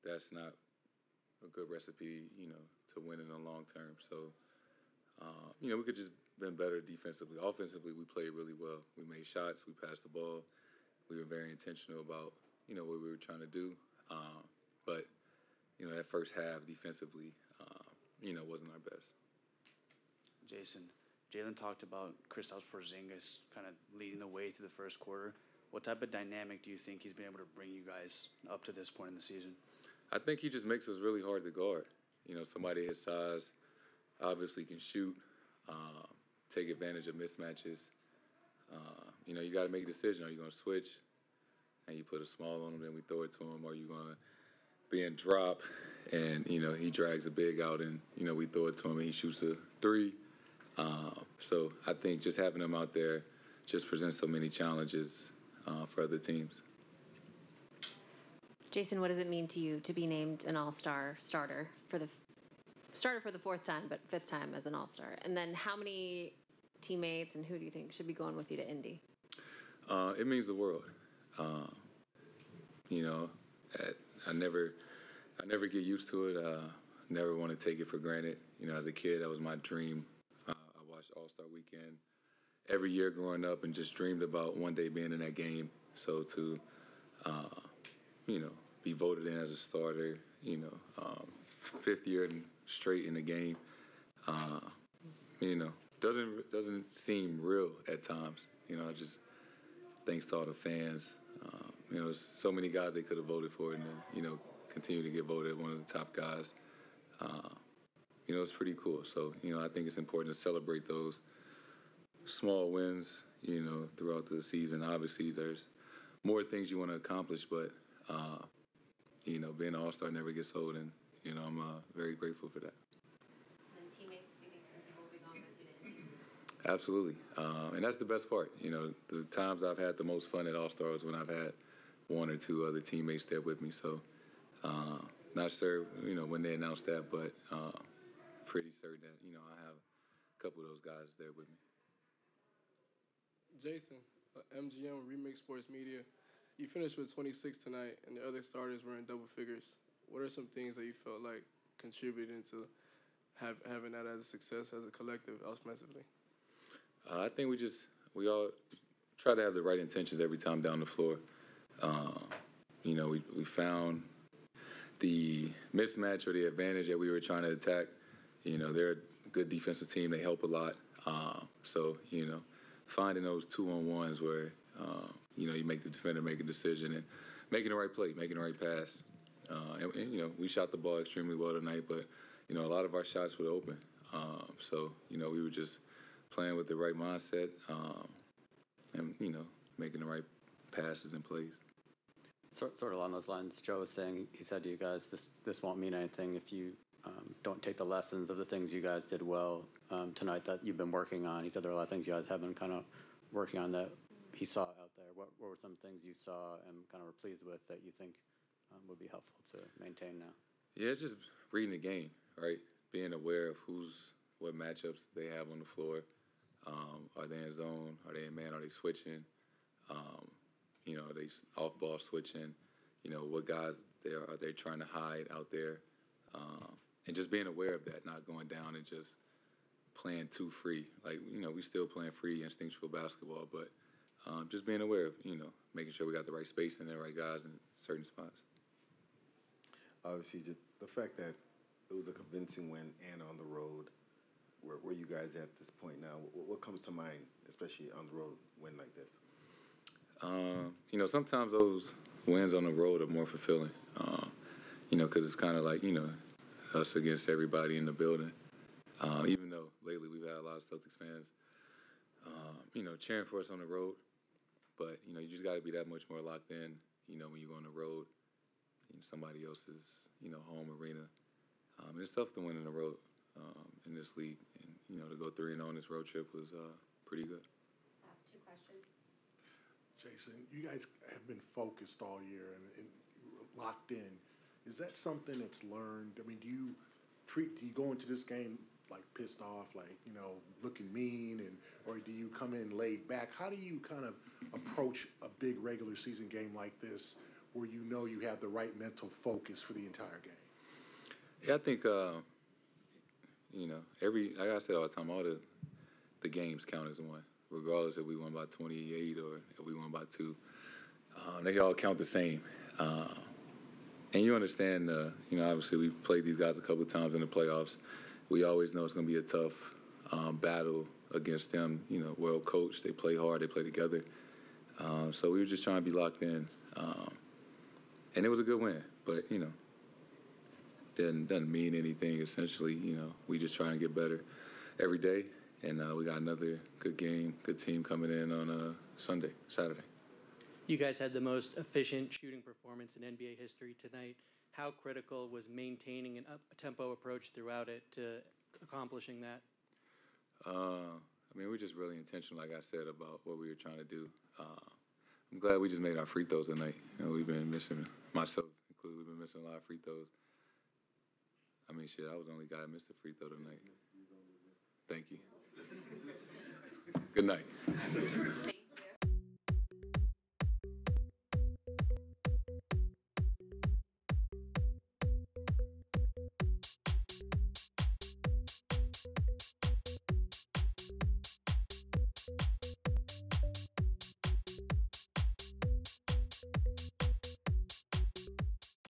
that's not a good recipe, to win in the long term. So, we could just been better defensively. Offensively, we played really well. We made shots. We passed the ball. We were very intentional about, what we were trying to do. But, that first half defensively, wasn't our best. Jason, Jalen talked about Kristaps Porzingis kind of leading the way through the first quarter. What type of dynamic do you think he's been able to bring you guys up to this point in the season? I think he just makes us really hard to guard. Somebody his size obviously can shoot, take advantage of mismatches. You got to make a decision. Are you going to switch and you put a small on him, then we throw it to him? Or are you going to be in drop and, he drags a big out and, we throw it to him and he shoots a three? So I think just having him out there just presents so many challenges for other teams. Jayson, what does it mean to you to be named an All-Star starter for the fourth time, but fifth time as an All-Star? And then how many teammates and who do you think should be going with you to Indy? It means the world. I never get used to it. Never want to take it for granted. As a kid, that was my dream. I watched All-Star Weekend every year growing up and just dreamed about one day being in that game. So to, be voted in as a starter, fifth year straight in the game, doesn't seem real at times. Just thanks to all the fans. There's so many guys they could have voted for and, continue to get voted one of the top guys. It's pretty cool. So, I think it's important to celebrate those small wins, throughout the season. Obviously, there's more things you want to accomplish, but, being an All-Star never gets old, and, I'm very grateful for that. And teammates, do you think some people will be going with you to Indy? Absolutely. And that's the best part. The times I've had the most fun at All-Star was when I've had one or two other teammates there with me. So, not sure, when they announced that, but pretty certain that, I have a couple of those guys there with me. Jayson, MGM, Remix Sports Media. You finished with 26 tonight, and the other starters were in double figures. What are some things that you felt like contributing to having that as a success as a collective offensively? I think we all try to have the right intentions every time down the floor. We found the mismatch or the advantage that we were trying to attack. They're a good defensive team. They help a lot. So, finding those 2-on-1s where, you make the defender make a decision and making the right play, making the right pass. And we shot the ball extremely well tonight, but, a lot of our shots were open. So, we were just playing with the right mindset and, making the right passes and plays. Sort of along those lines, Joe was saying, he said to you guys, this won't mean anything if you don't take the lessons of the things you guys did well tonight that you've been working on. He said there are a lot of things you guys have been kind of working on that he saw out there. What were some things you saw and kind of were pleased with that you think would be helpful to maintain now? Yeah, just reading the game, right? Being aware of what matchups they have on the floor. Are they in zone? Are they in man? Are they switching? Are they off-ball switching? What guys are they trying to hide out there? And just being aware of that, not going down and just playing too free. Like, we still playing free, instinctual basketball, but just being aware of, making sure we got the right space and the right guys in certain spots. Obviously, just the fact that it was a convincing win and on the road, where you guys at this point now? What comes to mind, especially on the road win like this? Sometimes those wins on the road are more fulfilling, because it's kind of like, us against everybody in the building. Even though lately we've had a lot of Celtics fans, cheering for us on the road. But, you just got to be that much more locked in, when you go on the road in somebody else's, home arena. And it's tough to win in the road in this league. And, to go 3-0 on this road trip was pretty good. Last two questions. Jayson, you guys have been focused all year and locked in. Is that something that's learned? I mean, do you go into this game like pissed off, like, looking mean, or do you come in laid back? How do you kind of approach a big regular season game like this where you know you have the right mental focus for the entire game? Yeah, I think like I said all the time, all the games count as one, regardless if we won by 28 or if we won by 2. They all count the same. And you understand, obviously we've played these guys a couple of times in the playoffs. We always know it's going to be a tough battle against them. Well coached, they play hard, they play together. So we were just trying to be locked in. And it was a good win, but, doesn't mean anything. Essentially, we just trying to get better every day. And we got another good game, good team coming in on Saturday. You guys had the most efficient shooting performance in NBA history tonight. How critical was maintaining an up-tempo approach throughout it to accomplishing that? We're just really intentional, like I said, about what we were trying to do. I'm glad we just made our free throws tonight. We've been missing, myself included, we've been missing a lot of free throws. I was the only guy that missed a free throw tonight. Thank you. Good night.